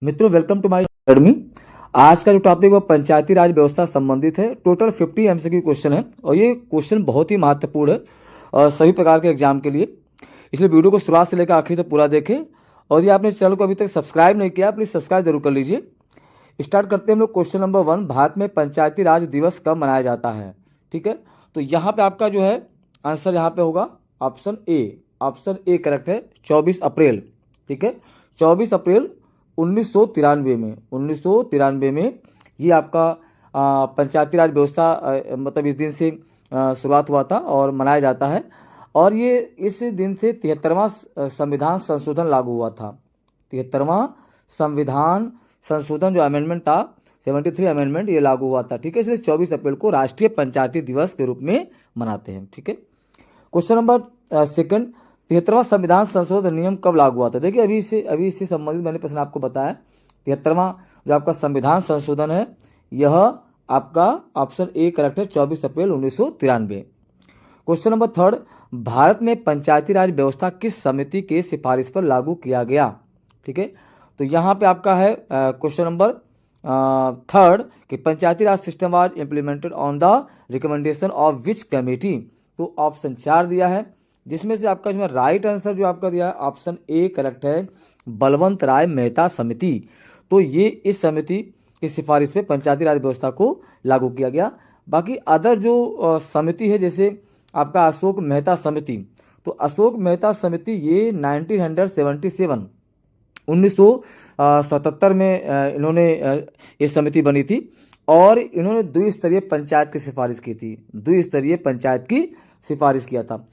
मित्रों, welcome to my academy. आज का जो टॉपिक वो पंचायती राज व्यवस्था संबंधित है। टोटल 50 एमसीक्यू क्वेश्चन है और ये क्वेश्चन बहुत ही महत्वपूर्ण है और सभी प्रकार के एग्जाम के लिए। इसलिए वीडियो को शुरुआत से लेकर आखिर तक पूरा देखें और यदि आपने चैनल को अभी तक सब्सक्राइब नहीं किया प्लीज़ सब्सक्राइब जरूर कर लीजिए। स्टार्ट करते हैं हम लोग। क्वेश्चन नंबर 1, भारत में पंचायती राज दिवस कब मनाया जाता है? ठीक है, तो यहाँ पे आपका जो है आंसर यहाँ पे होगा option A. Option A correct है, 24 अप्रैल। ठीक है, 24 अप्रैल 1993 में 1993 में ये आपका पंचायती राज व्यवस्था मतलब इस दिन से शुरुआत हुआ था और मनाया जाता है। और ये इस दिन से 73वां संविधान संशोधन लागू हुआ था। 73वां संविधान संशोधन जो अमेंडमेंट था 73 अमेंडमेंट ये लागू हुआ था। ठीक है, इसलिए 24 अप्रैल को राष्ट्रीय पंचायती दिवस के रूप में मनाते हैं। ठीक है, क्वेश्चन नंबर सेकंड, 73वां संविधान संशोधन नियम कब लागू हुआ था? देखिए अभी इससे संबंधित मैंने प्रश्न आपको बताया। 73वां जो आपका संविधान संशोधन है यह आपका ऑप्शन ए करेक्ट है, 24 अप्रैल 1993। क्वेश्चन नंबर थर्ड, भारत में पंचायती राज व्यवस्था किस समिति के सिफारिश पर लागू किया गया? ठीक है, तो यहाँ पे आपका है क्वेश्चन नंबर थर्ड कि Panchayati Raj system was implemented on the recommendation of which committee. तो ऑप्शन 4 दिया है, जिसमें से आपका जो राइट आंसर जो आपका दिया है ऑप्शन ए करेक्ट है, बलवंत राय मेहता समिति। तो ये इस समिति की सिफारिश पे पंचायती राज व्यवस्था को लागू किया गया। बाकी अदर जो समिति है जैसे आपका अशोक मेहता समिति, तो अशोक मेहता समिति ये 1977 में इन्होंने ये समिति बनी थी और इन्होंने द्विस्तरीय पंचायत की सिफारिश की थी। द्विस्तरीय पंचायत की सिफारिश किया था।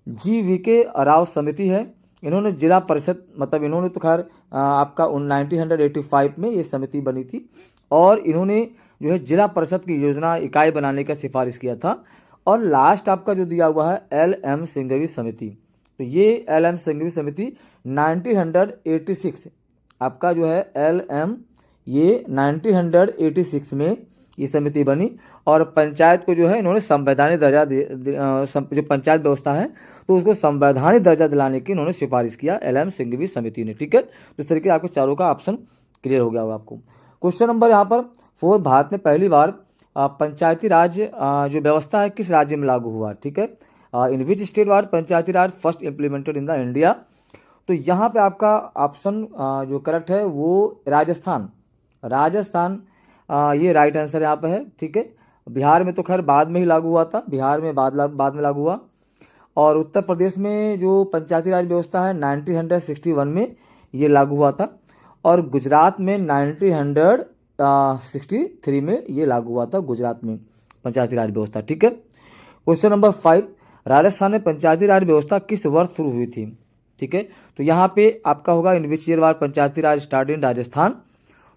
GVK राव समिति है, इन्होंने जिला परिषद मतलब इन्होंने तो खैर आपका 1985 में ये समिति बनी थी और इन्होंने जो है जिला परिषद की योजना इकाई बनाने का सिफारिश किया था। और लास्ट आपका जो दिया हुआ है LM सिंघवी समिति, तो ये LM सिंघवी समिति 1986 आपका जो है LM ये 1986 में ये समिति बनी और पंचायत को जो है इन्होंने संवैधानिक दर्जा जो पंचायत व्यवस्था है तो उसको संवैधानिक दर्जा दिलाने की इन्होंने सिफारिश किया LM सिंघवी समिति ने। ठीक है, तो इस तरीके आपको चारों का ऑप्शन क्लियर हो गया होगा आपको। क्वेश्चन नंबर यहाँ पर 4, भारत में पहली बार पंचायती राज जो व्यवस्था है किस राज्य में लागू हुआ? ठीक है, in which state was Panchayati Raj first implemented in the India? तो यहाँ पे आपका ऑप्शन जो करेक्ट है वो राजस्थान। ये राइट आंसर यहाँ पे है। ठीक है, बिहार में तो खैर बाद में ही लागू हुआ था, बिहार में बाद में लागू हुआ। और उत्तर प्रदेश में जो पंचायती राज व्यवस्था है 1961 में ये लागू हुआ था और गुजरात में 1963 में ये लागू हुआ था, गुजरात में पंचायती राज व्यवस्था। ठीक है, क्वेश्चन नंबर 5, राजस्थान में पंचायती राज व्यवस्था किस वर्ष शुरू हुई थी? ठीक है, तो यहाँ पे आपका होगा in which year was Panchayati Raj start in Rajasthan.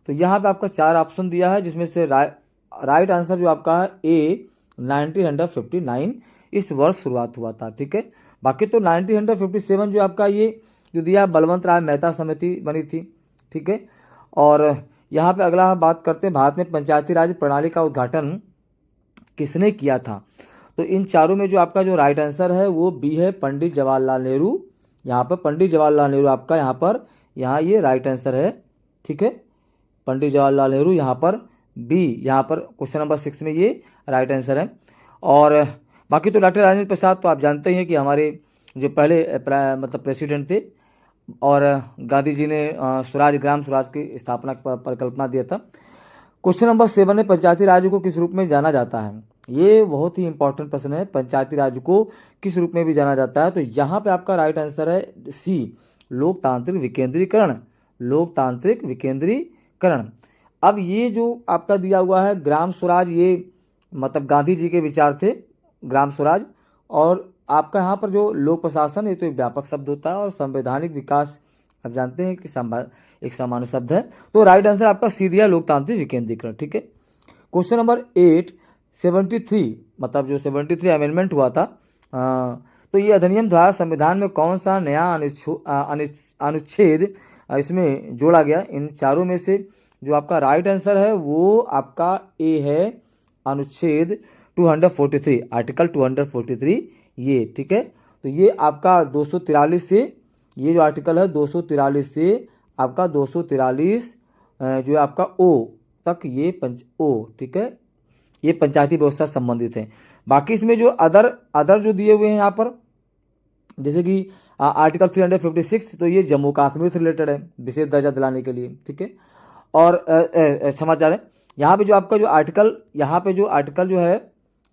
तो यहाँ पे आपका 4 ऑप्शन दिया है जिसमें से राइट आंसर जो आपका है ए 1959 इस वर्ष शुरुआत हुआ था। ठीक है, बाकी तो 1957 जो आपका ये जो दिया बलवंत राय मेहता समिति बनी थी। ठीक है, और यहाँ पे अगला बात करते हैं भारत में पंचायती राज प्रणाली का उद्घाटन किसने किया था? तो इन चारों में जो आपका जो राइट आंसर है वो बी है, पंडित जवाहरलाल नेहरू। यहाँ पर पंडित जवाहरलाल नेहरू आपका यहाँ ये राइट आंसर है। ठीक है, पंडित जवाहरलाल नेहरू यहाँ पर बी, यहाँ पर क्वेश्चन नंबर 6 में ये राइट आंसर है। और बाकी तो डॉक्टर राजेंद्र प्रसाद तो आप जानते हैं कि हमारे जो पहले मतलब प्रेसिडेंट थे और गांधी जी ने स्वराज ग्राम स्वराज की स्थापना पर परिकल्पना दिया था। क्वेश्चन नंबर 7 में पंचायती राज को किस रूप में जाना जाता है? ये बहुत ही इंपॉर्टेंट प्रश्न है, पंचायती राज को किस रूप में भी जाना जाता है? तो यहाँ पे आपका राइट आंसर है सी, लोकतांत्रिक विकेंद्रीकरण। लोकतांत्रिक विकेंद्रीकरण। अब ये जो आपका दिया हुआ है ग्राम स्वराज, ये मतलब गांधी जी के विचार थे ग्राम स्वराज। और आपका यहाँ पर जो लोक प्रशासन ये तो एक व्यापक शब्द होता है और संवैधानिक विकास आप जानते हैं कि एक सामान्य शब्द है। तो राइट आंसर आपका सी दिया, लोकतांत्रिक विकेंद्रीकरण। ठीक है, क्वेश्चन नंबर 8, 73 मतलब जो 73 अमेंडमेंट हुआ था तो ये अधिनियम द्वारा संविधान में कौन सा नया अनुच्छेद इसमें जोड़ा गया? इन चारों में से जो आपका राइट आंसर है वो आपका ए है, अनुच्छेद 243, आर्टिकल 243 ये। ठीक है, तो ये आपका 243 से ये जो आर्टिकल है 243 से आपका 243 जो है आपका ओ तक ये ठीक है, ये पंचायती व्यवस्था से संबंधित है। बाकी इसमें जो अदर जो दिए हुए हैं यहाँ पर, जैसे कि आर्टिकल 356, तो ये जम्मू कश्मीर से रिलेटेड है, विशेष दर्जा दिलाने के लिए, ठीक है। और क्षमा चाह रहे हैं, यहाँ पे जो आपका जो आर्टिकल, यहाँ पे जो आर्टिकल जो है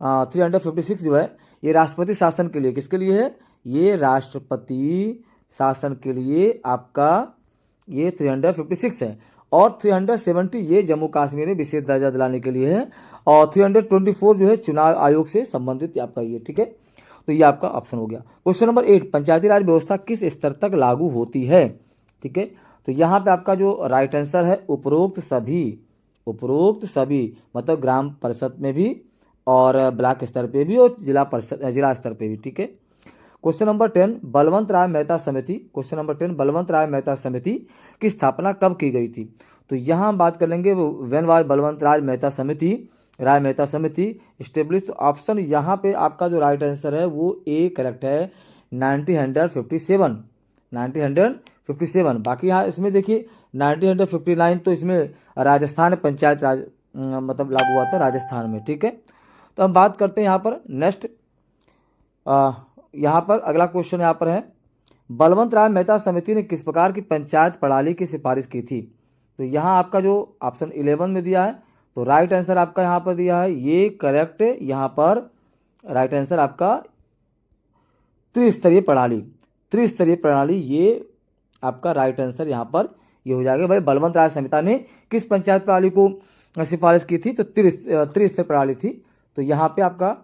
356 जो है, ये राष्ट्रपति शासन के लिए, किसके लिए है, ये राष्ट्रपति शासन के लिए आपका ये 356 है। और 370 ये जम्मू कश्मीर में विशेष दर्जा दिलाने के लिए है। और 324 जो है चुनाव आयोग से संबंधित आपका ये, ठीक है। तो ये आपका ऑप्शन हो गया। क्वेश्चन नंबर 8, पंचायती राज व्यवस्था किस स्तर तक लागू होती है, ठीक है। तो यहाँ पे आपका जो राइट आंसर है उपरोक्त सभी मतलब ग्राम परिषद में भी और ब्लॉक स्तर पे भी और जिला स्तर पे भी, ठीक है। क्वेश्चन नंबर 10, बलवंत राय मेहता समिति, क्वेश्चन नंबर 10, बलवंत राय मेहता समिति की स्थापना कब की गई थी। तो यहाँ हम बात कर लेंगे व्हेन वाज बलवंत राय मेहता समिति स्टेब्लिश। तो ऑप्शन यहाँ पे आपका जो राइट आंसर है वो ए करेक्ट है, 1957। बाकी यहाँ इसमें देखिए 1959 तो इसमें राजस्थान पंचायत राज मतलब लागू हुआ था राजस्थान में, ठीक है। तो हम बात करते हैं यहाँ पर नेक्स्ट, यहाँ पर अगला क्वेश्चन यहाँ पर है, बलवंत राय मेहता समिति ने किस प्रकार की पंचायत प्रणाली की सिफारिश की थी। तो यहाँ आपका जो ऑप्शन 11 में दिया है, तो राइट आंसर आपका यहाँ पर दिया है ये करेक्ट, यहाँ पर राइट आंसर आपका त्रिस्तरीय प्रणाली, ये आपका राइट आंसर यहाँ पर ये हो जाएगा। भाई बलवंत राय समिति ने किस पंचायत प्रणाली को सिफारिश की थी, तो त्रिस्तरीय प्रणाली थी। तो यहाँ पे आपका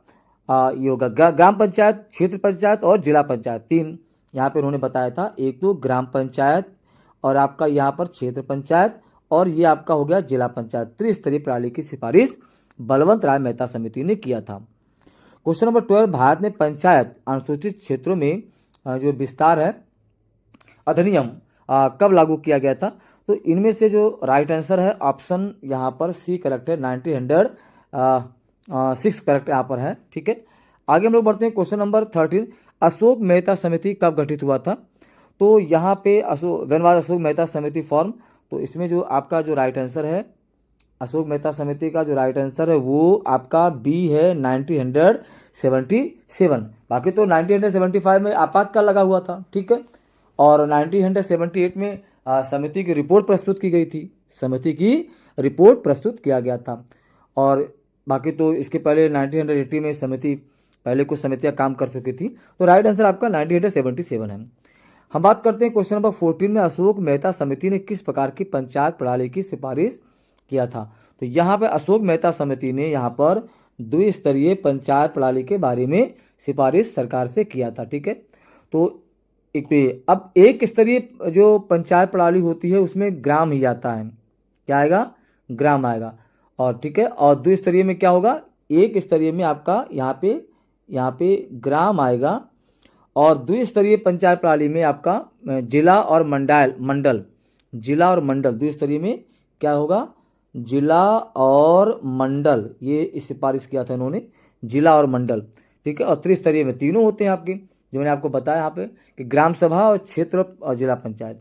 ये होगा ग्राम पंचायत, क्षेत्र पंचायत और जिला पंचायत, 3 यहाँ पे उन्होंने बताया था। एक तो ग्राम पंचायत और आपका यहाँ पर क्षेत्र पंचायत और ये आपका हो गया जिला पंचायत। त्रिस्तरीय प्रणाली की सिफारिश बलवंत राय मेहता समिति ने किया था। क्वेश्चन नंबर 12, भारत में पंचायत अनुसूचित क्षेत्रों में जो विस्तार है अधिनियम कब लागू किया गया था। तो इनमें से जो राइट आंसर है ऑप्शन यहाँ पर सी करेक्ट है, 1906 करेक्ट यहाँ पर है, ठीक है। आगे हम लोग बढ़ते हैं क्वेश्चन नंबर 13, अशोक मेहता समिति कब गठित हुआ था। तो यहाँ पे व्हेन वाज अशोक मेहता समिति फॉर्म। तो इसमें जो आपका जो राइट आंसर है अशोक मेहता समिति का जो राइट आंसर है वो आपका बी है, 1977। बाकी तो 1975 में आपातकाल लगा हुआ था, ठीक है। और 1978 में समिति की रिपोर्ट प्रस्तुत की गई थी, किया गया था। और बाकी तो इसके पहले 1980 में पहले कुछ समितियां काम कर चुकी थी। तो राइट आंसर आपका 1977 है। हम बात करते हैं क्वेश्चन नंबर 14 में, अशोक मेहता समिति ने किस प्रकार की पंचायत प्रणाली की सिफारिश किया था। तो यहाँ पे अशोक मेहता समिति ने यहाँ पर द्विस्तरीय पंचायत प्रणाली के बारे में सिफारिश सरकार से किया था, ठीक है। तो अब एक स्तरीय जो पंचायत प्रणाली होती है उसमें ग्राम ही जाता है, क्या आएगा, ग्राम आएगा। और ठीक है, और द्विस्तरीय में क्या होगा, एक स्तरीय में आपका यहाँ पे ग्राम आएगा। और द्विस्तरीय पंचायत प्रणाली में आपका जिला और मंडल द्विस्तरीय में क्या होगा, जिला और मंडल, ये सिफारिश किया था इन्होंने, जिला और मंडल, ठीक है। और त्रिस्तरीय में तीनों होते हैं आपके, जो मैंने आपको बताया यहाँ पे कि ग्राम सभा और क्षेत्र और जिला पंचायत।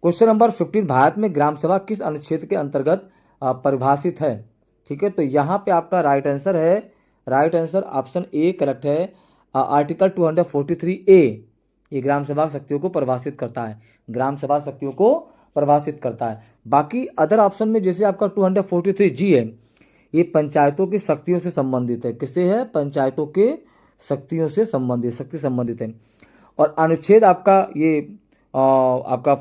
क्वेश्चन नंबर 15, भारत में ग्राम सभा किस अनुच्छेद के अंतर्गत परिभाषित है, ठीक है। तो यहाँ पे आपका right answer option A correct है, आर्टिकल 243A ये ग्राम सभा शक्तियों को परिभाषित करता है। बाकी अदर ऑप्शन में जैसे आपका 243G है, ये पंचायतों की शक्तियों से संबंधित है। किससे है, पंचायतों के शक्तियों से संबंधित है। और अनुच्छेद आपका ये आपका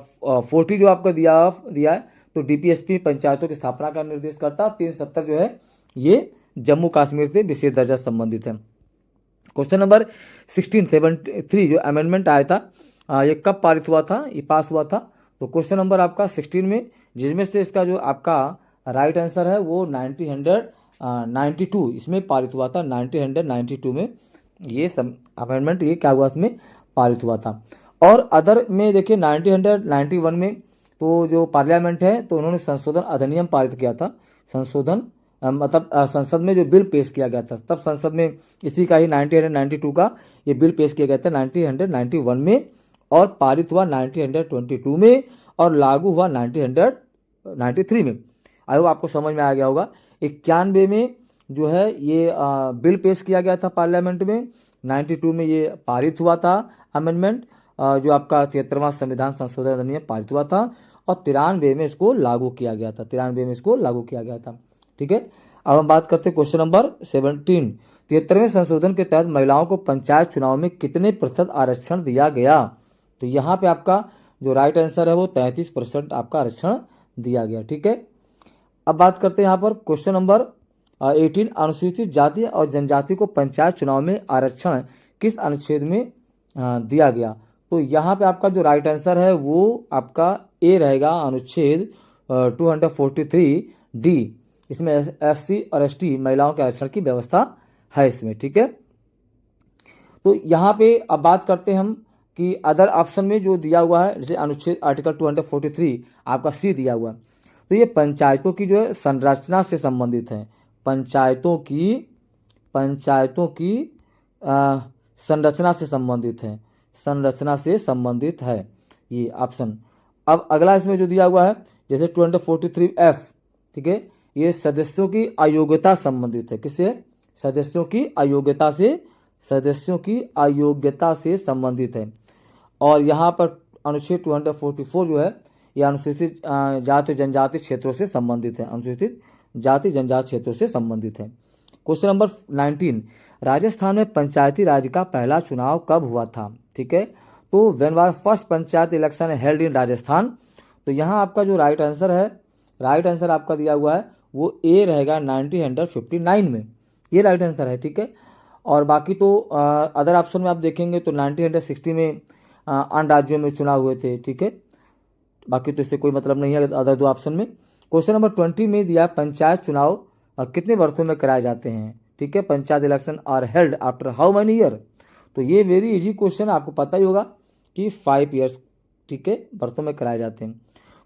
40 जो आपका दिया है, तो DPSP पंचायतों की स्थापना का निर्देश करता है। 370 जो है ये जम्मू कश्मीर से विशेष दर्जा संबंधित है। क्वेश्चन नंबर 1673 जो अमेंडमेंट आया था, ये कब पारित हुआ था, ये पास हुआ था। तो क्वेश्चन नंबर आपका 16 में, जिसमें से इसका जो आपका राइट आंसर है वो 1992 इसमें पारित हुआ था। 1992 में ये अमेंडमेंट ये क्या हुआ, इसमें पारित हुआ था। और अदर में देखिए 1991 में तो जो पार्लियामेंट है तो उन्होंने संशोधन अधिनियम पारित किया था। संसद में जो बिल पेश किया गया था, तब संसद में इसी का ही 1992 का ये बिल पेश किया गया था 1991 में, और पारित हुआ 1922 में और लागू हुआ 93 में। आई होप आपको समझ में आ गया होगा। 91 में जो है ये बिल पेश किया गया था पार्लियामेंट में। 92 में ये पारित हुआ था अमेंडमेंट, जो आपका 73वां संविधान संशोधन अधिनियम पारित हुआ था, और 93 में इसको लागू किया गया था। 93 में इसको लागू किया गया था। ठीक है, अब हम बात करते हैं क्वेश्चन नंबर 17। 73वें संशोधन के तहत महिलाओं को पंचायत चुनाव में कितने प्रतिशत आरक्षण दिया गया? तो यहाँ पे आपका जो राइट आंसर है वो 33% आपका आरक्षण दिया गया। ठीक है, अब बात करते हैं यहाँ पर क्वेश्चन नंबर 18। अनुसूचित जाति और जनजाति को पंचायत चुनाव में आरक्षण किस अनुच्छेद में दिया गया? तो यहाँ पे आपका जो राइट आंसर है वो आपका ए रहेगा, अनुच्छेद 243D। इसमें SC और ST महिलाओं के आरक्षण की व्यवस्था है इसमें। ठीक है, तो यहाँ पे अब बात करते हैं हम कि अदर ऑप्शन में जो दिया हुआ है, जैसे अनुच्छेद आर्टिकल 243 आपका C दिया हुआ है, तो ये पंचायतों की जो है संरचना से संबंधित है। पंचायतों की संरचना से संबंधित है, संरचना से संबंधित है ये ऑप्शन। अब अगला इसमें जो दिया हुआ है जैसे 243F, ठीक है, ये सदस्यों की अयोग्यता संबंधित है। किससे? सदस्यों की अयोग्यता से संबंधित है। और यहाँ पर अनुच्छेद 244 जो है ये अनुसूचित जाति जनजाति क्षेत्रों से संबंधित है, अनुसूचित जाति जनजाति क्षेत्रों से संबंधित है। Question number 19। राजस्थान में पंचायती राज का पहला चुनाव कब हुआ था? ठीक है, तो when was first panchayat election held in Rajasthan? तो यहाँ आपका जो राइट आंसर है, राइट आंसर आपका दिया हुआ है वो ए रहेगा 1959 में, ये राइट आंसर है। ठीक है, और बाकी तो अदर ऑप्शन में आप देखेंगे तो 1960 में अन्य राज्यों में चुनाव हुए थे। ठीक है, बाकी तो इससे कोई मतलब नहीं है अदर दो ऑप्शन में। क्वेश्चन नंबर 20 में दिया पंचायत चुनाव कितने वर्षों में कराए जाते हैं? ठीक है, panchayat election are held after how many year? तो ये वेरी इजी क्वेश्चन, आपको पता ही होगा कि 5 ईयर्स, ठीक है, वर्षों में कराए जाते हैं।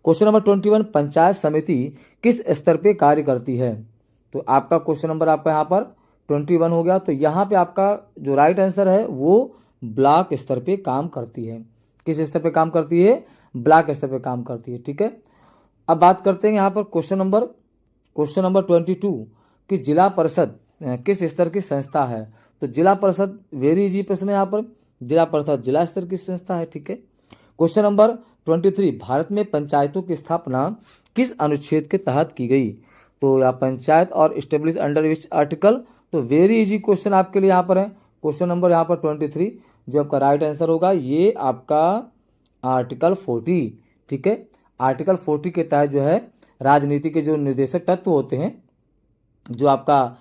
Question number 21। पंचायत समिति किस स्तर पे कार्य करती है? तो आपका क्वेश्चन नंबर आपका यहाँ पर 21 हो गया। तो यहाँ पे आपका जो राइट आंसर है वो ब्लॉक स्तर पे काम करती है। किस स्तर पे काम करती है? ब्लॉक स्तर पे काम करती है। ठीक है, अब बात करते हैं यहाँ पर क्वेश्चन नंबर 22 कि जिला परिषद किस स्तर की संस्था है? तो जिला परिषद वेरी इजी प्रश्न है यहाँ पर, जिला परिषद जिला स्तर की संस्था है। ठीक है, क्वेश्चन नंबर 23। भारत में पंचायतों की स्थापना किस अनुच्छेद के तहत की गई? तो या पंचायत और इस्टेब्लिश अंडर विच आर्टिकल? तो वेरी इजी क्वेश्चन आपके लिए यहाँ पर है। क्वेश्चन नंबर यहाँ पर 23 जो आपका राइट आंसर होगा ये आपका आर्टिकल 40। ठीक है, आर्टिकल 40 के तहत जो है राजनीति के जो निर्देशक तत्व होते हैं, जो आपका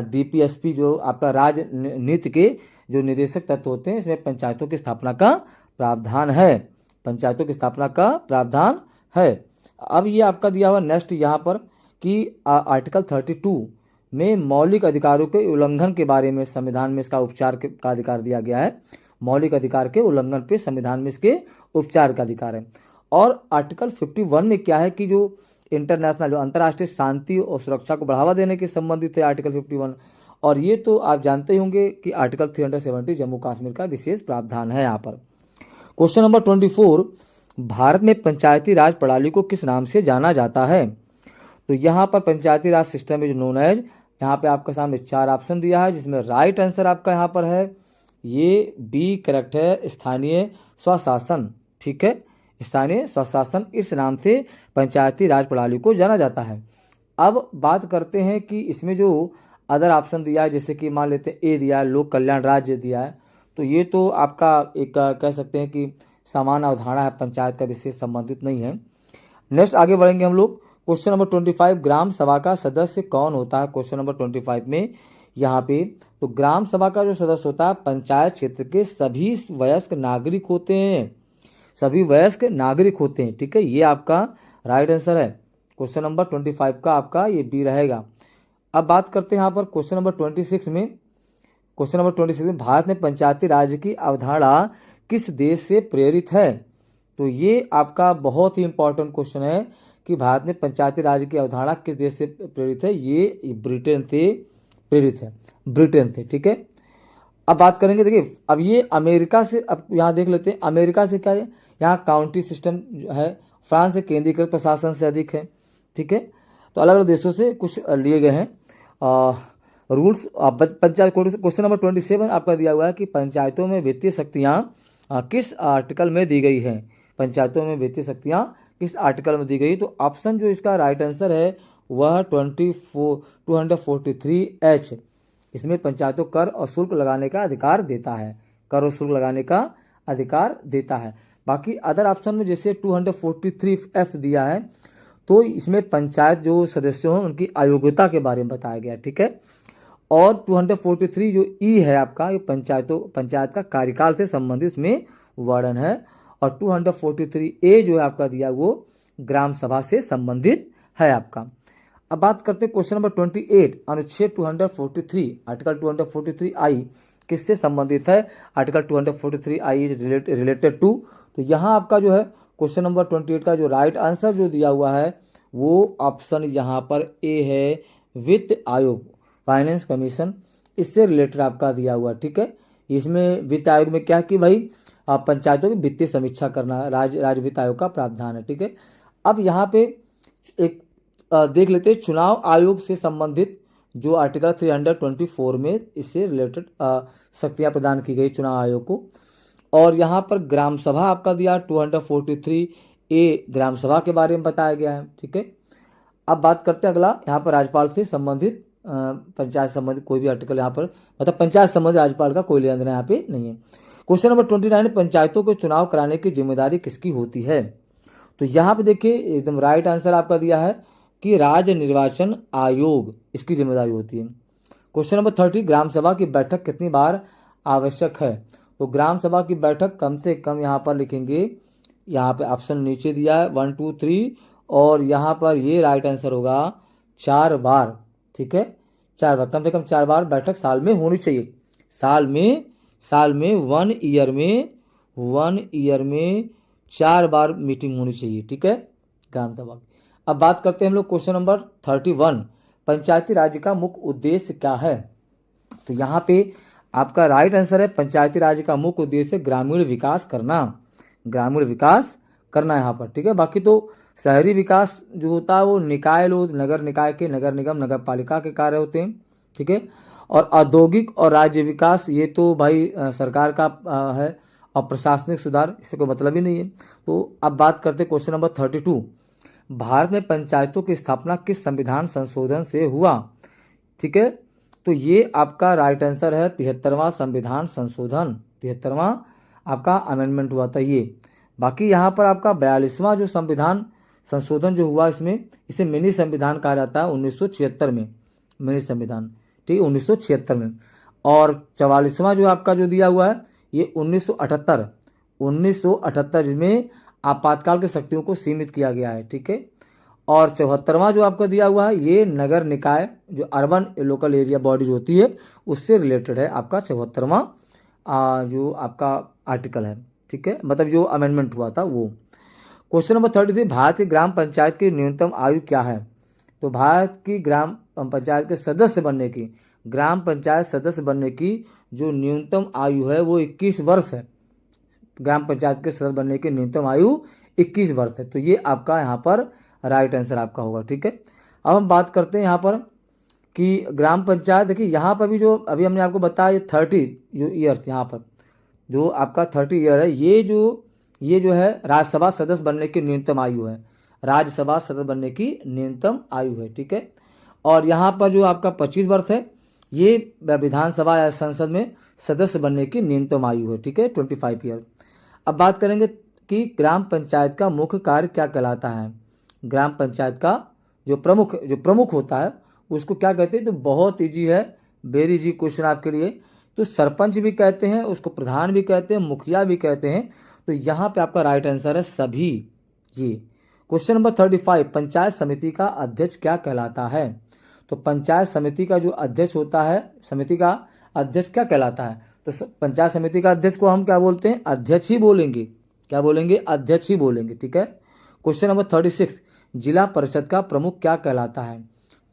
DPSP जो आपका राजनीति के जो निर्देशक तत्व होते हैं, इसमें पंचायतों की स्थापना का प्रावधान है, पंचायतों की स्थापना का प्रावधान है। अब ये आपका दिया हुआ नेक्स्ट यहाँ पर कि आर्टिकल 32 में मौलिक अधिकारों के उल्लंघन के बारे में संविधान में इसका उपचार का अधिकार दिया गया है। मौलिक अधिकार के उल्लंघन पे संविधान में इसके उपचार का अधिकार है। और आर्टिकल 51 में क्या है कि जो इंटरनेशनल जो अंतर्राष्ट्रीय शांति और सुरक्षा को बढ़ावा देने के संबंधित है आर्टिकल 51। और ये तो आप जानते ही होंगे कि आर्टिकल 370 जम्मू कश्मीर का विशेष प्रावधान है यहाँ पर। Question number 24। भारत में पंचायती राज प्रणाली को किस नाम से जाना जाता है? तो यहाँ पर पंचायती Raj system is known as, यहाँ पे आपके सामने 4 ऑप्शन दिया है जिसमें राइट आंसर आपका यहाँ पर है ये बी करेक्ट है, स्थानीय स्वशासन। ठीक है, स्थानीय स्वशासन इस नाम से पंचायती राज प्रणाली को जाना जाता है। अब बात करते हैं कि इसमें जो अदर ऑप्शन दिया है, जैसे कि मान लेते हैं ए दिया है लोक कल्याण राज्य दिया है, तो ये तो आपका एक कह सकते हैं कि सामान्य अवधारणा है, पंचायत का विशेष संबंधित नहीं है। नेक्स्ट आगे बढ़ेंगे हम लोग। Question number 25। ग्राम सभा का सदस्य कौन होता है? क्वेश्चन नंबर 25 में यहाँ पे तो ग्राम सभा का जो सदस्य होता है पंचायत क्षेत्र के सभी वयस्क नागरिक होते हैं, सभी वयस्क नागरिक होते हैं। ठीक है, ये आपका राइट आंसर है। क्वेश्चन नंबर 25 का आपका ये बी रहेगा। अब बात करते हैं यहाँ पर क्वेश्चन नंबर 26 में। क्वेश्चन नंबर 26 में भारत में पंचायती राज की अवधारणा किस देश से प्रेरित है? तो ये आपका बहुत ही इंपॉर्टेंट क्वेश्चन है कि भारत में पंचायती राज की अवधारणा किस देश से प्रेरित है? ये ब्रिटेन से प्रेरित है, ब्रिटेन से। ठीक है, अब बात करेंगे, देखिए अब ये अमेरिका से, अब यहाँ देख लेते हैं अमेरिका से क्या है, यहाँ काउंटी सिस्टम है फ्रांस एक केंद्रीकृत प्रशासन से अधिक है। ठीक है, तो अलग अलग देशों से कुछ लिए गए हैं रूल्स। पंचायत क्वेश्चन नंबर 27 आपका दिया हुआ है कि पंचायतों में वित्तीय शक्तियाँ किस आर्टिकल में दी गई है। पंचायतों में वित्तीय शक्तियाँ किस आर्टिकल में दी गई, तो ऑप्शन जो इसका राइट आंसर है वह 243H। इसमें पंचायतों कर और शुल्क लगाने का अधिकार देता है, कर और शुल्क लगाने का अधिकार देता है। बाकी अदर ऑप्शन में जैसे 243F दिया है, तो इसमें पंचायत जो सदस्य हैं उनकी अयोग्यता के बारे में बताया गया। ठीक है, और 243 जो ई है आपका, ये पंचायत का कार्यकाल से संबंधित इसमें वर्णन है। और 243A जो है आपका दिया वो ग्राम सभा से संबंधित है आपका। अब बात करते हैं क्वेश्चन नंबर 28, अनुच्छेद 243 आर्टिकल 243I किससे संबंधित है। Article 243I is related to, तो यहाँ आपका जो है क्वेश्चन नंबर 28 का जो राइट आंसर जो दिया हुआ है वो ऑप्शन यहाँ पर ए है, वित्त आयोग, फाइनेंस कमीशन, इससे रिलेटेड आपका दिया हुआ। ठीक है, इसमें वित्त आयोग में क्या कि भाई पंचायतों की वित्तीय समीक्षा करना राज्य वित्त आयोग का प्रावधान है। ठीक है, अब यहाँ पे एक देख लेते हैं चुनाव आयोग से संबंधित जो आर्टिकल 324 में इससे रिलेटेड शक्तियाँ प्रदान की गई चुनाव आयोग को। और यहाँ पर ग्राम सभा आपका दिया 243A ग्राम सभा के बारे में बताया गया है। ठीक है, अब बात करते हैं अगला, यहाँ पर राज्यपाल से संबंधित पंचायत संबंधित कोई भी आर्टिकल यहाँ पर मतलब पंचायत संबंधित राज्यपाल का कोई लेना देना यहाँ पे नहीं है। क्वेश्चन नंबर 29, पंचायतों को चुनाव कराने की जिम्मेदारी किसकी होती है। तो यहाँ पे देखिए एकदम राइट आंसर आपका दिया है कि राज्य निर्वाचन आयोग इसकी जिम्मेदारी होती है। क्वेश्चन नंबर 30, ग्राम सभा की बैठक कितनी बार आवश्यक है। तो ग्राम सभा की बैठक कम से कम यहाँ पर लिखेंगे, यहाँ पे ऑप्शन नीचे दिया है 1 2 3, और यहाँ पर ये राइट आंसर होगा 4 बार। ठीक है, 4 बार, कम से कम 4 बार बैठक साल में होनी चाहिए। साल में 1 ईयर में 4 बार मीटिंग होनी चाहिए। ठीक है, ग्राम सभा। अब बात करते हैं हम लोग क्वेश्चन नंबर 31, पंचायती राज का मुख्य उद्देश्य क्या है। तो यहाँ पे आपका राइट आंसर है पंचायती राज का मुख्य उद्देश्य ग्रामीण विकास करना, ग्रामीण विकास करना यहाँ पर। ठीक है, बाकी तो शहरी विकास जो होता है वो निकाय लोग नगर निकाय के, नगर निगम, नगर पालिका के कार्य होते हैं। ठीक है, और औद्योगिक और राज्य विकास ये तो भाई सरकार का है, और प्रशासनिक सुधार इससे कोई मतलब ही नहीं है। तो अब बात करते हैं क्वेश्चन नंबर 32, भारत में पंचायतों की स्थापना किस संविधान संशोधन से हुआ। ठीक है, तो ये आपका राइट आंसर है 73वां संविधान संशोधन, 73वां आपका अमेंडमेंट हुआ था ये। बाकी यहाँ पर आपका 42वां जो संविधान संशोधन जो हुआ इसमें इसे मिनी संविधान कहा जाता है 1976 में, मिनी संविधान। ठीक है, 1976 में। और 44वां जो आपका जो दिया हुआ है ये 1978 जिसमें आपातकाल की शक्तियों को सीमित किया गया है। ठीक है, और 74वां जो आपका दिया हुआ है ये नगर निकाय जो अर्बन लोकल एरिया बॉडीज होती है उससे रिलेटेड है आपका 74वां जो आपका आर्टिकल है। ठीक है, मतलब जो अमेंडमेंट हुआ था वो। क्वेश्चन नंबर 33, भारत की ग्राम पंचायत की न्यूनतम आयु क्या है। तो भारत की ग्राम पंचायत के सदस्य बनने की, ग्राम पंचायत सदस्य बनने की जो न्यूनतम आयु है वो 21 वर्ष है। ग्राम पंचायत के सदस्य बनने की न्यूनतम आयु 21 वर्ष है। तो ये आपका यहाँ पर राइट आंसर आपका होगा। ठीक है, अब हम बात करते हैं यहाँ पर कि ग्राम पंचायत, देखिए यहाँ पर भी जो अभी हमने आपको बताया ये 30 जो ईयर्स यहाँ पर जो आपका 30 ईयर है, ये जो है राज्यसभा सदस्य बनने की न्यूनतम आयु है, राज्यसभा सदस्य बनने की न्यूनतम आयु है। ठीक है, और यहाँ पर जो आपका 25 वर्ष है ये विधानसभा या संसद में सदस्य बनने की न्यूनतम आयु है। ठीक है, 25 ईयर। अब बात करेंगे कि ग्राम पंचायत का मुख्य कार्य क्या कहलाता है। ग्राम पंचायत का जो प्रमुख होता है उसको क्या कहते हैं। तो बहुत ईजी है, वेरी इजी क्वेश्चन आपके लिए। तो सरपंच भी कहते हैं, उसको प्रधान भी कहते हैं, मुखिया भी कहते हैं। तो यहाँ पे आपका राइट आंसर है सभी। ये क्वेश्चन नंबर 35, पंचायत समिति का अध्यक्ष क्या कहलाता है। तो पंचायत समिति का जो अध्यक्ष होता है, समिति का अध्यक्ष क्या कहलाता है। तो पंचायत समिति का अध्यक्ष को हम क्या बोलते हैं, अध्यक्ष ही बोलेंगे। क्या बोलेंगे, अध्यक्ष ही बोलेंगे। ठीक है, क्वेश्चन नंबर 36, जिला परिषद का प्रमुख क्या कहलाता है।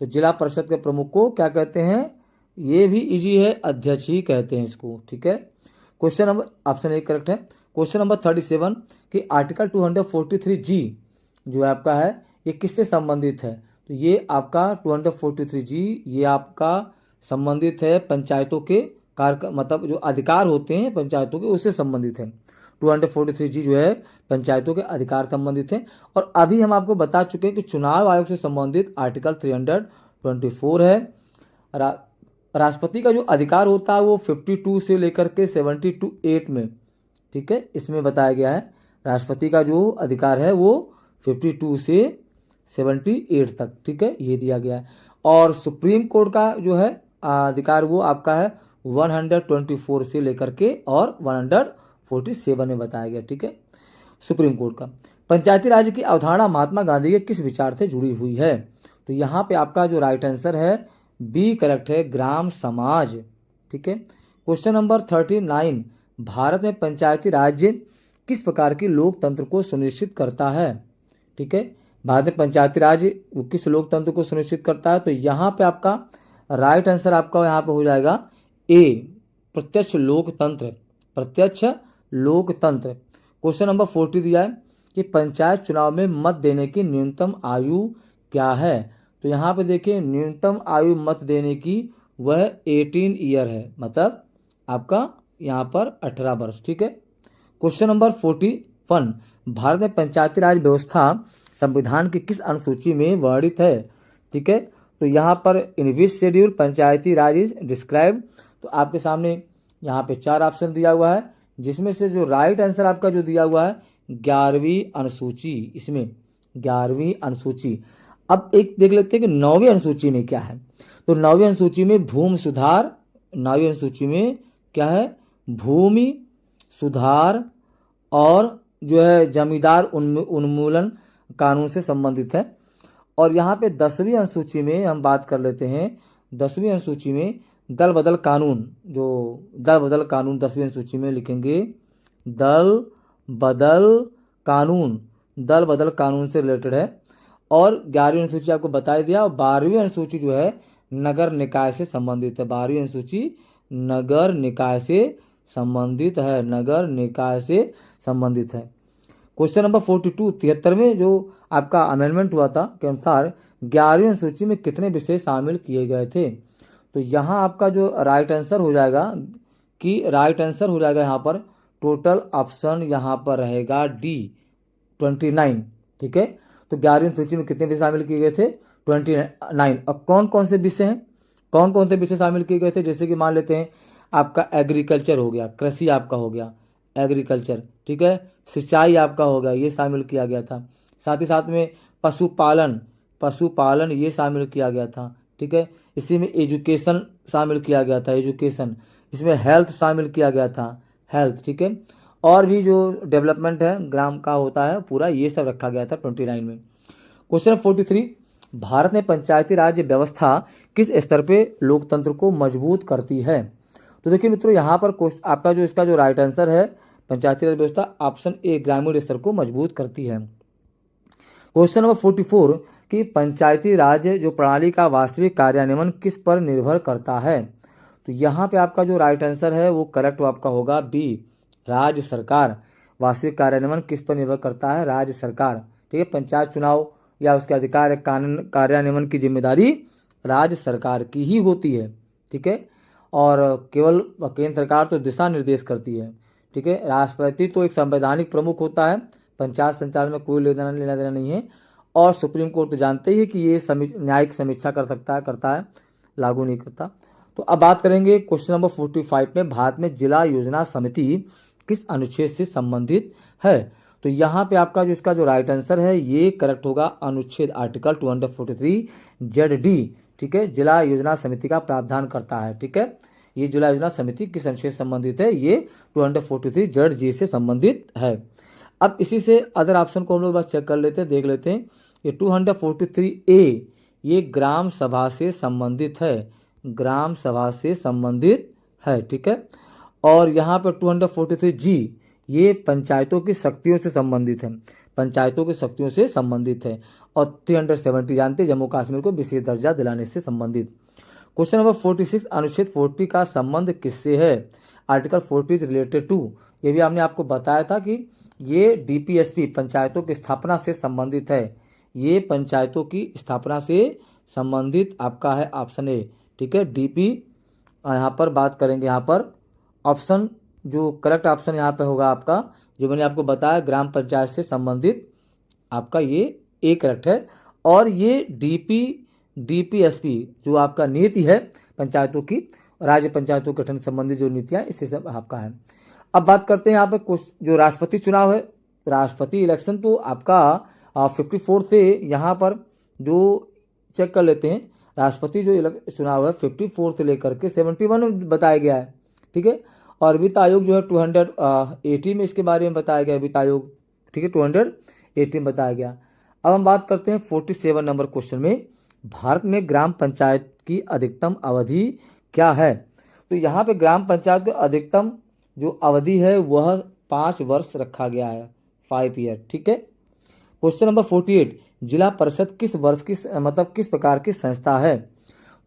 तो जिला परिषद के प्रमुख को क्या कहते हैं, ये भी इजी है, अध्यक्ष ही कहते हैं इसको। ठीक है, question number option A correct है। क्वेश्चन नंबर 37 कि आर्टिकल 243G जो आपका है ये किससे संबंधित है? तो ये आपका 243G ये आपका संबंधित है पंचायतों के कार्य, मतलब जो अधिकार होते हैं पंचायतों के उससे संबंधित है। 243G जो है पंचायतों के अधिकार संबंधित है। और अभी हम आपको बता चुके हैं कि चुनाव आयोग से संबंधित आर्टिकल 324 है। राष्ट्रपति का जो अधिकार होता है वो 52 से लेकर के 78 में, ठीक है, इसमें बताया गया है। राष्ट्रपति का जो अधिकार है वो 52 से 78 तक, ठीक है, ये दिया गया है। और सुप्रीम कोर्ट का जो है अधिकार वो आपका है 124 से लेकर के और 147 में बताया गया, ठीक है, सुप्रीम कोर्ट का। पंचायती राज की अवधारणा महात्मा गांधी के किस विचार से जुड़ी हुई है? तो यहाँ पे आपका जो राइट आंसर है बी करेक्ट है, ग्राम समाज, ठीक है। क्वेश्चन नंबर 39, भारत में पंचायती राज किस प्रकार की लोकतंत्र को सुनिश्चित करता है? ठीक है, भारत में पंचायती राज किस लोकतंत्र को सुनिश्चित करता है? तो यहाँ पे आपका राइट आंसर आपका यहाँ पे हो जाएगा ए, प्रत्यक्ष लोकतंत्र, प्रत्यक्ष लोकतंत्र। क्वेश्चन नंबर 40 दिया है कि पंचायत चुनाव में मत देने की न्यूनतम आयु क्या है? तो यहाँ पे देखिए न्यूनतम आयु मत देने की वह 18 ईयर है, मतलब आपका यहाँ पर 18 वर्ष, ठीक है। क्वेश्चन नंबर 41, भारत में पंचायती राज व्यवस्था संविधान की किस अनुसूची में वर्णित है? ठीक है, तो यहाँ पर in which schedule Panchayati Raj is described. तो आपके सामने यहाँ पे 4 ऑप्शन दिया हुआ है, जिसमें से जो राइट आंसर आपका जो दिया हुआ है 11वीं अनुसूची, इसमें 11वीं अनुसूची। अब एक देख लेते हैं कि 9वीं अनुसूची में क्या है। तो 9वीं अनुसूची में भूमि सुधार, 9वीं अनुसूची में क्या है? भूमि सुधार और जो है जमींदार उन्मूलन कानून से संबंधित है। और यहाँ पे 10वीं अनुसूची में हम बात कर लेते हैं, 10वीं अनुसूची में दल बदल कानून, जो दल बदल कानून 10वीं अनुसूची में लिखेंगे दल बदल कानून, दल बदल कानून से रिलेटेड है। और 11वीं अनुसूची आपको बता दिया। और 12वीं अनुसूची जो है नगर निकाय से संबंधित है, 12वीं अनुसूची नगर निकाय से संबंधित है, नगर निकाय से संबंधित है। क्वेश्चन नंबर 42, 73वें जो आपका अमेंडमेंट हुआ था के अनुसार 11वीं अनुसूची में कितने विषय शामिल किए गए थे? तो यहाँ आपका जो राइट आंसर हो जाएगा कि राइट आंसर हो जाएगा यहाँ पर टोटल ऑप्शन यहाँ पर रहेगा डी 29, ठीक है। तो 11वीं अनुसूची में कितने विषय शामिल किए गए थे? 29। अब कौन कौन से विषय हैं, कौन कौन से विषय शामिल किए गए थे? जैसे कि मान लेते हैं आपका एग्रीकल्चर हो गया, कृषि आपका हो गया एग्रीकल्चर, ठीक है, सिंचाई आपका हो गया, ये शामिल किया गया था। साथ ही साथ में पशुपालन, पशुपालन ये शामिल किया गया था, ठीक है। इसी में एजुकेशन शामिल किया गया था, एजुकेशन, इसमें हेल्थ शामिल किया गया था, हेल्थ, ठीक है। और भी जो डेवलपमेंट है ग्राम का होता है पूरा, ये सब रखा गया था 29 में। क्वेश्चन 43, भारत में पंचायती राज व्यवस्था किस स्तर पे लोकतंत्र को मजबूत करती है? तो देखिए मित्रों यहाँ पर आपका जो इसका जो राइट आंसर है पंचायती राज व्यवस्था ऑप्शन ए, ग्रामीण स्तर को मजबूत करती है। क्वेश्चन नंबर 44 कि पंचायती राज जो प्रणाली का वास्तविक कार्यान्वयन किस पर निर्भर करता है? तो यहाँ पे आपका जो राइट आंसर है वो करेक्ट आपका होगा बी, राज्य सरकार। वास्तविक कार्यान्वयन किस पर निर्भर करता है? राज्य सरकार, ठीक है। पंचायत चुनाव या उसके अधिकार कानून कार्यान्वयन की जिम्मेदारी राज्य सरकार की ही होती है, ठीक है। और केवल केंद्र सरकार तो दिशा निर्देश करती है, ठीक है। राष्ट्रपति तो एक संवैधानिक प्रमुख होता है, पंचायत संचालन में कोई लेना देना नहीं है। और सुप्रीम कोर्ट तो जानते ही है कि ये न्यायिक समीक्षा करता है, लागू नहीं करता। तो अब बात करेंगे क्वेश्चन नंबर 45 में, भारत में जिला योजना समिति किस अनुच्छेद से संबंधित है? तो यहाँ पे आपका जो इसका जो राइट आंसर है ये करेक्ट होगा अनुच्छेद आर्टिकल 243 ZD, ठीक है। जिला योजना समिति का प्रावधान करता है, ठीक है। ये जिला योजना समिति किस अनुच्छेद से संबंधित है? ये 243 ZG से संबंधित है। अब इसी से अदर ऑप्शन को हम लोग बस चेक कर लेते हैं, देख लेते हैं। ये 243A ये ग्राम सभा से संबंधित है, ग्राम सभा से संबंधित है, ठीक है। और यहाँ पर 243G ये पंचायतों की शक्तियों से संबंधित है, पंचायतों की शक्तियों से संबंधित है। और 370 जानते जम्मू कश्मीर को विशेष दर्जा दिलाने से संबंधित। क्वेश्चन नंबर 46 अनुच्छेद 40 का संबंध किससे है? आर्टिकल 40 इज रिलेटेड टू, ये भी हमने आपको बताया था कि ये डीपीएसपी पंचायतों की स्थापना से संबंधित है। ये पंचायतों की स्थापना से संबंधित आपका है ऑप्शन ए। ठीक है, डीपी यहाँ पर बात करेंगे। यहाँ पर ऑप्शन जो करेक्ट ऑप्शन यहाँ पे होगा आपका, जो मैंने आपको बताया ग्राम पंचायत से संबंधित, आपका ये ए करेक्ट है। और ये डीपीएसपी जो आपका नीति है पंचायतों की, राज्य पंचायतों के गठन संबंधी जो नीतियाँ, इससे सब आपका है। अब बात करते हैं यहाँ पे कुछ जो राष्ट्रपति चुनाव है, राष्ट्रपति इलेक्शन तो आपका 54 से यहाँ पर जो चेक कर लेते हैं, राष्ट्रपति जो चुनाव है 54 से लेकर के 71 में बताया गया है। ठीक है, और वित्त आयोग जो है 280 में इसके बारे में बताया गया वित्त आयोग। ठीक है, 280 में बताया गया। अब हम बात करते हैं 47 नंबर क्वेश्चन में, भारत में ग्राम पंचायत की अधिकतम अवधि क्या है। तो यहाँ पे ग्राम पंचायत का अधिकतम जो अवधि है वह 5 वर्ष रखा गया है, 5 ईयर। ठीक है। क्वेश्चन नंबर 48, जिला परिषद किस वर्ष की मतलब किस प्रकार की संस्था है।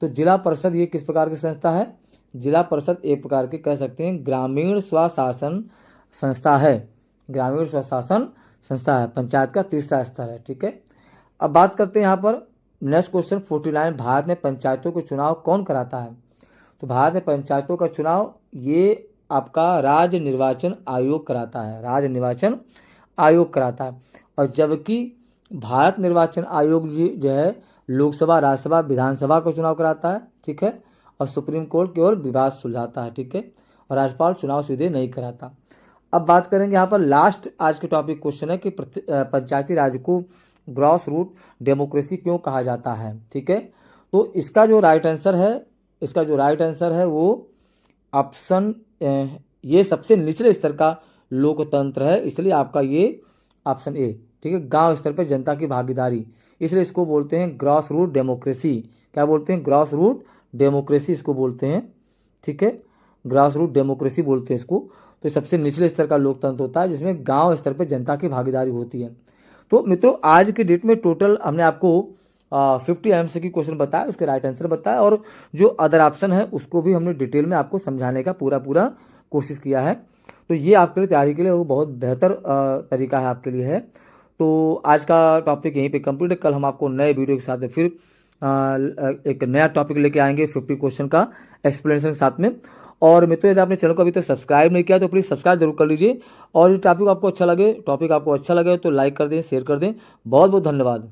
तो जिला परिषद ये किस प्रकार की संस्था है। जिला परिषद एक प्रकार के कह सकते हैं ग्रामीण स्वशासन संस्था है, ग्रामीण स्वशासन संस्था है, पंचायत का तीसरा स्तर है। ठीक है। अब बात करते हैं यहाँ पर नेक्स्ट क्वेश्चन 49, भारत में पंचायतों के चुनाव कौन कराता है। तो भारत में पंचायतों का चुनाव ये आपका राज्य निर्वाचन आयोग कराता है, राज्य निर्वाचन आयोग कराता है। और जबकि भारत निर्वाचन आयोग जो है लोकसभा, राज्यसभा, विधानसभा का चुनाव कराता है। ठीक है, और सुप्रीम कोर्ट की ओर विवाद सुलझाता है। ठीक है, और राज्यपाल चुनाव सीधे नहीं कराता। अब बात करेंगे यहाँ पर लास्ट आज के टॉपिक क्वेश्चन है कि पंचायती राज को ग्रॉस रूट डेमोक्रेसी क्यों कहा जाता है। ठीक है, तो इसका जो राइट आंसर है वो ऑप्शन ये सबसे निचले स्तर का लोकतंत्र है, इसलिए आपका ये ऑप्शन ए। ठीक है, गांव स्तर पर जनता की भागीदारी, इसलिए इसको बोलते हैं ग्रॉस रूट डेमोक्रेसी। क्या बोलते हैं, ग्रॉस रूट डेमोक्रेसी इसको बोलते हैं। ठीक है, ग्रास रूट डेमोक्रेसी बोलते हैं इसको। तो सबसे निचले स्तर का लोकतंत्र होता है जिसमें गांव स्तर पर जनता की भागीदारी होती है। तो मित्रों आज के डेट में टोटल हमने आपको 50 MCQ क्वेश्चन बताया, उसके राइट आंसर बताया, और जो अदर ऑप्शन है उसको भी हमने डिटेल में आपको समझाने का पूरा कोशिश किया है। तो ये आपके लिए तैयारी के लिए वो बहुत बेहतर तरीका है आपके लिए है। तो आज का टॉपिक यहीं पे कंप्लीट है। कल हम आपको नए वीडियो के साथ फिर एक नया टॉपिक लेके आएंगे 50 क्वेश्चन का एक्सप्लेनेशन के साथ में। और मित्रों यदि आपने चैनल को अभी तक सब्सक्राइब नहीं किया तो प्लीज़ सब्सक्राइब जरूर कर लीजिए। और ये टॉपिक आपको अच्छा लगे तो लाइक कर दें, शेयर कर दें। बहुत बहुत धन्यवाद।